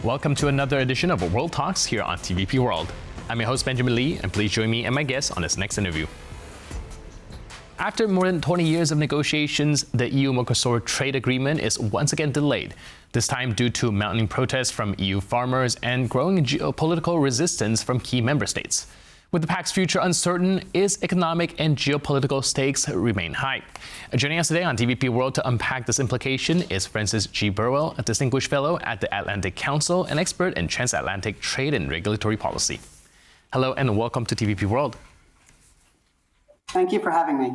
Welcome to another edition of World Talks here on TVP World. I'm your host, Benjamin Lee, and please join me and my guests on this next interview. After more than 20 years of negotiations, the EU-Mercosur trade agreement is once again delayed, this time due to mounting protests from EU farmers and growing geopolitical resistance from key member states. With the pact's future uncertain, its economic and geopolitical stakes remain high. Joining us today on TVP World to unpack this implication is Francis G. Burwell, a distinguished fellow at the Atlantic Council and expert in transatlantic trade and regulatory policy. Hello and welcome to TVP World. Thank you for having me.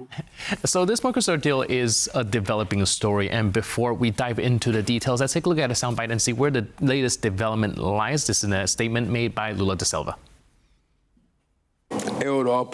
So this Mercosur deal is a developing story, and before we dive into the details, let's take a look at a soundbite and see where the latest development lies. This is a statement made by Lula da Silva. Europe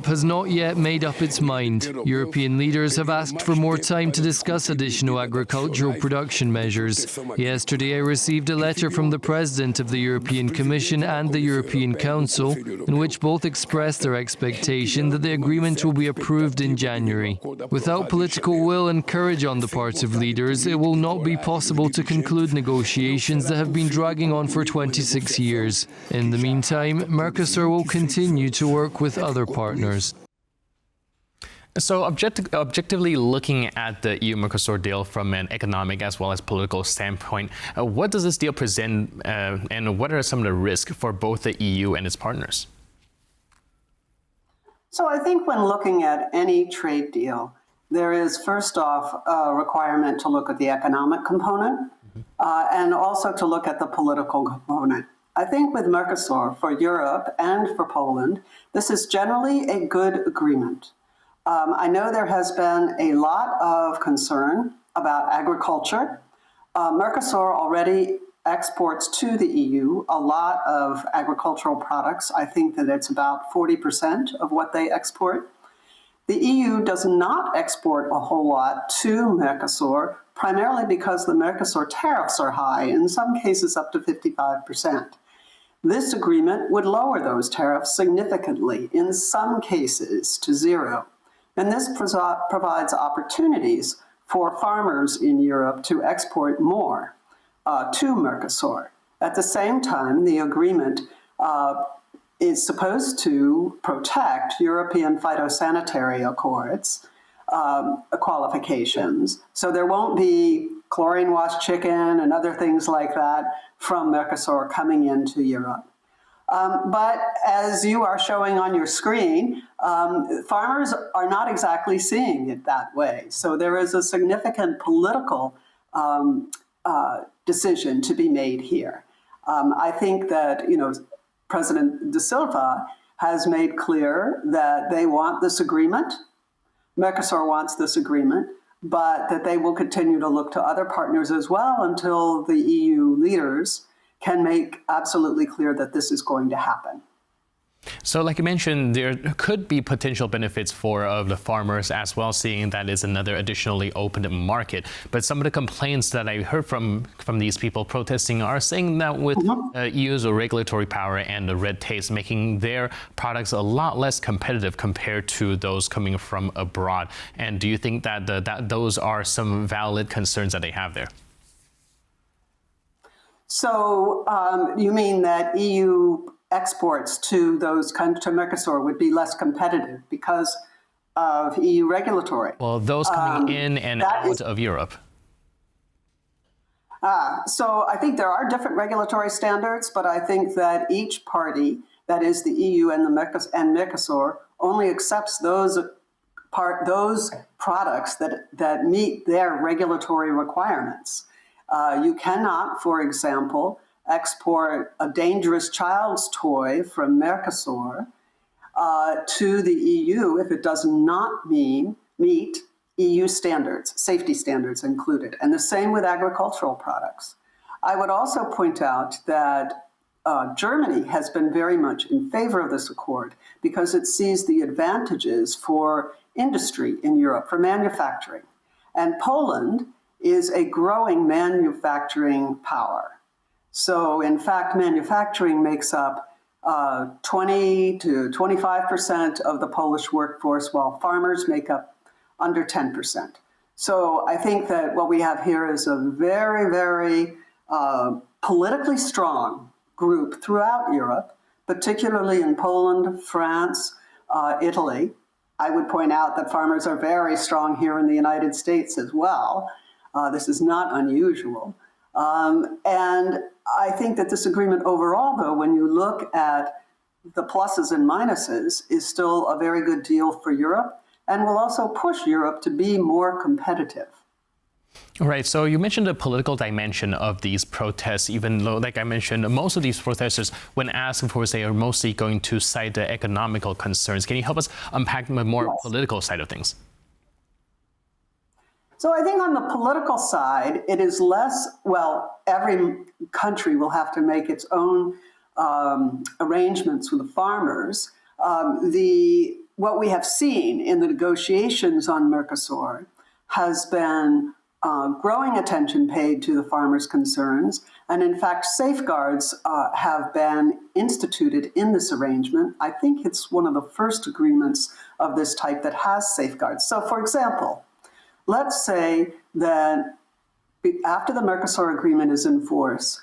has not yet made up its mind. European leaders have asked for more time to discuss additional agricultural production measures. Yesterday, I received a letter from the President of the European Commission and the European Council, in which both expressed their expectation that the agreement will be approved in January. Without political will and courage on the part of leaders, it will not be possible to conclude negotiations that have been dragging on for 26 years. In the meantime, Mercosur will continue to work with other partners. So objectively looking at the EU-Mercosur deal from an economic as well as political standpoint, what does this deal present and what are some of the risks for both the EU and its partners? So I think when looking at any trade deal, there is first off a requirement to look at the economic component and also to look at the political component. I think with Mercosur, for Europe and for Poland, this is generally a good agreement. I know there has been a lot of concern about agriculture. Mercosur already exports to the EU a lot of agricultural products. I think that it's about 40% of what they export. The EU does not export a whole lot to Mercosur, primarily because the Mercosur tariffs are high, in some cases up to 55%. This agreement would lower those tariffs significantly, in some cases to zero. And this provides opportunities for farmers in Europe to export more to Mercosur. At the same time, the agreement is supposed to protect European phytosanitary accords qualifications. So there won't be chlorine-washed chicken and other things like that from Mercosur coming into Europe. But as you are showing on your screen, farmers are not exactly seeing it that way. So there is a significant political decision to be made here. I think that, President da Silva has made clear that they want this agreement. Mercosur wants this agreement, but that they will continue to look to other partners as well until the EU leaders can make absolutely clear that this is going to happen. So like you mentioned, there could be potential benefits for the farmers as well, seeing that is another additionally opened market. But some of the complaints that I heard from these people protesting are saying that with EU's regulatory power and the red tape making their products a lot less competitive compared to those coming from abroad. And do you think that, that those are some valid concerns that they have there? So you mean that EU exports to Mercosur would be less competitive because of EU regulatory? Well, those coming in and out of Europe. So I think there are different regulatory standards, but I think that each party, that is the EU and Mercosur, only accepts those products that meet their regulatory requirements. You cannot, for example, export a dangerous child's toy from Mercosur to the EU if it does not meet EU standards, safety standards included, and the same with agricultural products. I would also point out that Germany has been very much in favor of this accord because it sees the advantages for industry in Europe, for manufacturing. And Poland is a growing manufacturing power. So in fact, manufacturing makes up 20 to 25% of the Polish workforce, while farmers make up under 10%. So I think that what we have here is a very, very politically strong group throughout Europe, particularly in Poland, France, Italy. I would point out that farmers are very strong here in the United States as well. This is not unusual. And I think that this agreement overall, though, when you look at the pluses and minuses, is still a very good deal for Europe and will also push Europe to be more competitive. Right. So you mentioned the political dimension of these protests, even though, like I mentioned, most of these protesters, when asked, of course, they are mostly going to cite the economical concerns. Can you help us unpack the more political side of things? So I think on the political side, it is less, well, every country will have to make its own arrangements with the farmers. What we have seen in the negotiations on Mercosur has been growing attention paid to the farmers' concerns. And in fact, safeguards have been instituted in this arrangement. I think it's one of the first agreements of this type that has safeguards. So for example, let's say that after the Mercosur agreement is in force,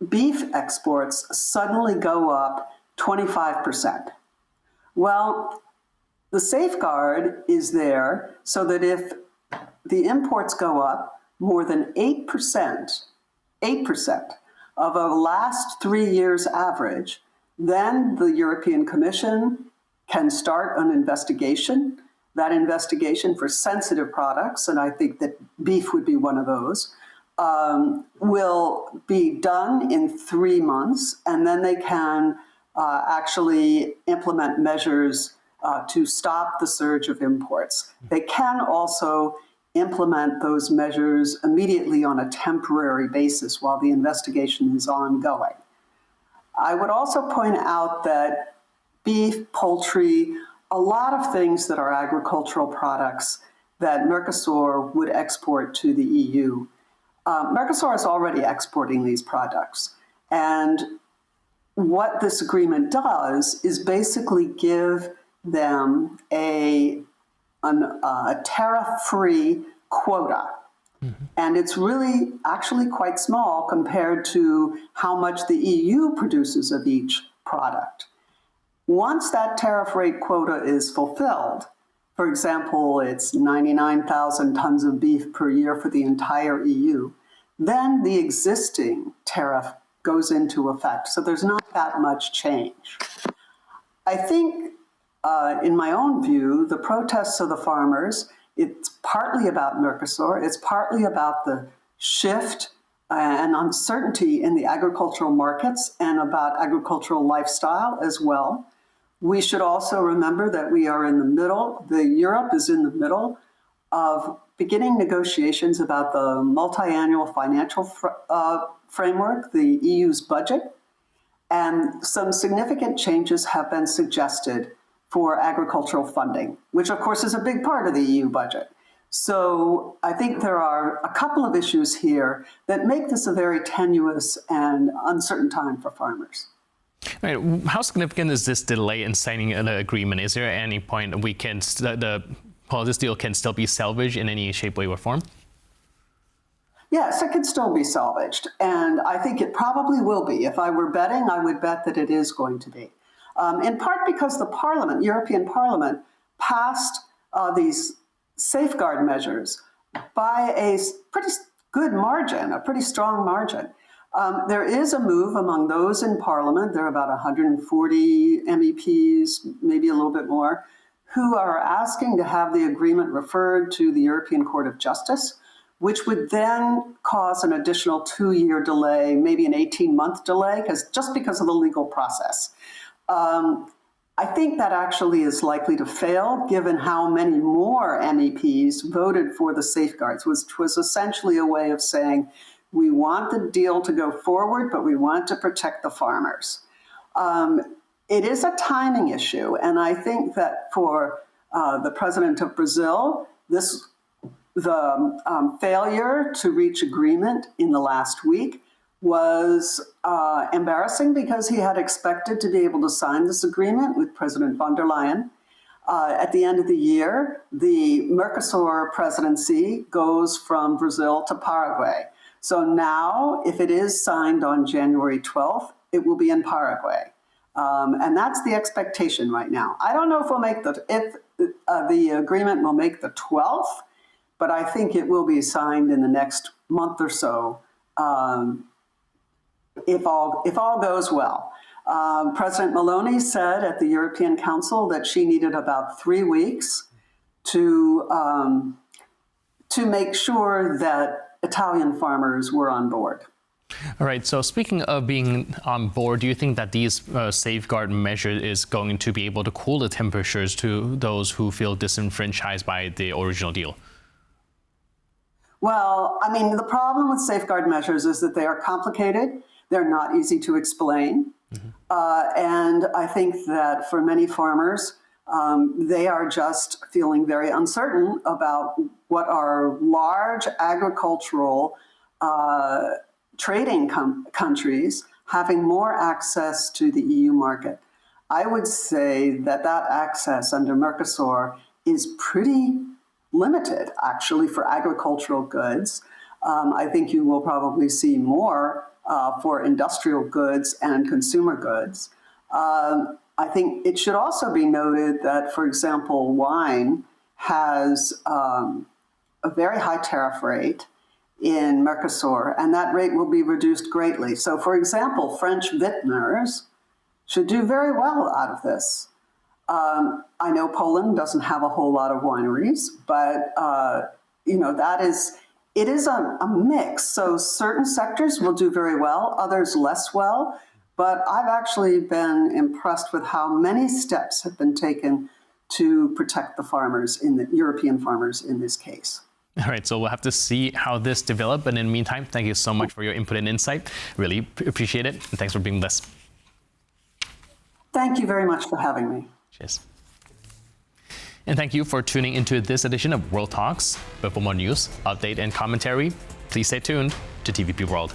beef exports suddenly go up 25%. Well, the safeguard is there so that if the imports go up more than 8% of a last 3 years average, then the European Commission can start an investigation. That investigation for sensitive products, and I think that beef would be one of those, will be done in 3 months, and then they can actually implement measures to stop the surge of imports. They can also implement those measures immediately on a temporary basis while the investigation is ongoing. I would also point out that beef, poultry, a lot of things that are agricultural products that Mercosur would export to the EU. Mercosur is already exporting these products. And what this agreement does is basically give them a tariff-free quota. Mm-hmm. And it's really actually quite small compared to how much the EU produces of each product. Once that tariff rate quota is fulfilled, for example, it's 99,000 tons of beef per year for the entire EU, then the existing tariff goes into effect. So there's not that much change. I think, in my own view, the protests of the farmers, it's partly about Mercosur, it's partly about the shift and uncertainty in the agricultural markets and about agricultural lifestyle as well. We should also remember that we are in the middle, Europe is in the middle of beginning negotiations about the multi-annual financial framework, the EU's budget, and some significant changes have been suggested for agricultural funding, which of course is a big part of the EU budget. So I think there are a couple of issues here that make this a very tenuous and uncertain time for farmers. Right. How significant is this delay in signing an agreement? Is there any point we can this deal can still be salvaged in any shape, way, or form? Yes, it can still be salvaged, and I think it probably will be. If I were betting, I would bet that it is going to be. In part because the Parliament, European Parliament, passed these safeguard measures by a pretty good margin, a pretty strong margin. There is a move among those in Parliament, there are about 140 MEPs, maybe a little bit more, who are asking to have the agreement referred to the European Court of Justice, which would then cause an additional 2-year delay, maybe an 18-month delay, just because of the legal process. I think that actually is likely to fail, given how many more MEPs voted for the safeguards, which was essentially a way of saying, we want the deal to go forward, but we want to protect the farmers. It is a timing issue, and I think that for the president of Brazil, the failure to reach agreement in the last week was embarrassing because he had expected to be able to sign this agreement with President von der Leyen. At the end of the year, the Mercosur presidency goes from Brazil to Paraguay. So now, if it is signed on January 12th, it will be in Paraguay. And that's the expectation right now. I don't know if the agreement will make the 12th, but I think it will be signed in the next month or so, if all goes well. President Meloni said at the European Council that she needed about 3 weeks to make sure that Italian farmers were on board. All right, so speaking of being on board, do you think that these safeguard measures is going to be able to cool the temperatures to those who feel disenfranchised by the original deal? Well, I mean, the problem with safeguard measures is that they are complicated. They're not easy to explain. And I think that for many farmers, they are just feeling very uncertain about what are large agricultural trading countries having more access to the EU market. I would say that access under Mercosur is pretty limited, actually, for agricultural goods. I think you will probably see more for industrial goods and consumer goods. I think it should also be noted that, for example, wine has a very high tariff rate in Mercosur, and that rate will be reduced greatly. So, for example, French vintners should do very well out of this. I know Poland doesn't have a whole lot of wineries, but it is a mix. So certain sectors will do very well, others less well. But I've actually been impressed with how many steps have been taken to protect the farmers, the European farmers in this case. All right, so we'll have to see how this develops. But in the meantime, thank you so much for your input and insight. Really appreciate it. And thanks for being with us. Thank you very much for having me. Cheers. And thank you for tuning into this edition of World Talks. But for more news, update, and commentary, please stay tuned to TVP World.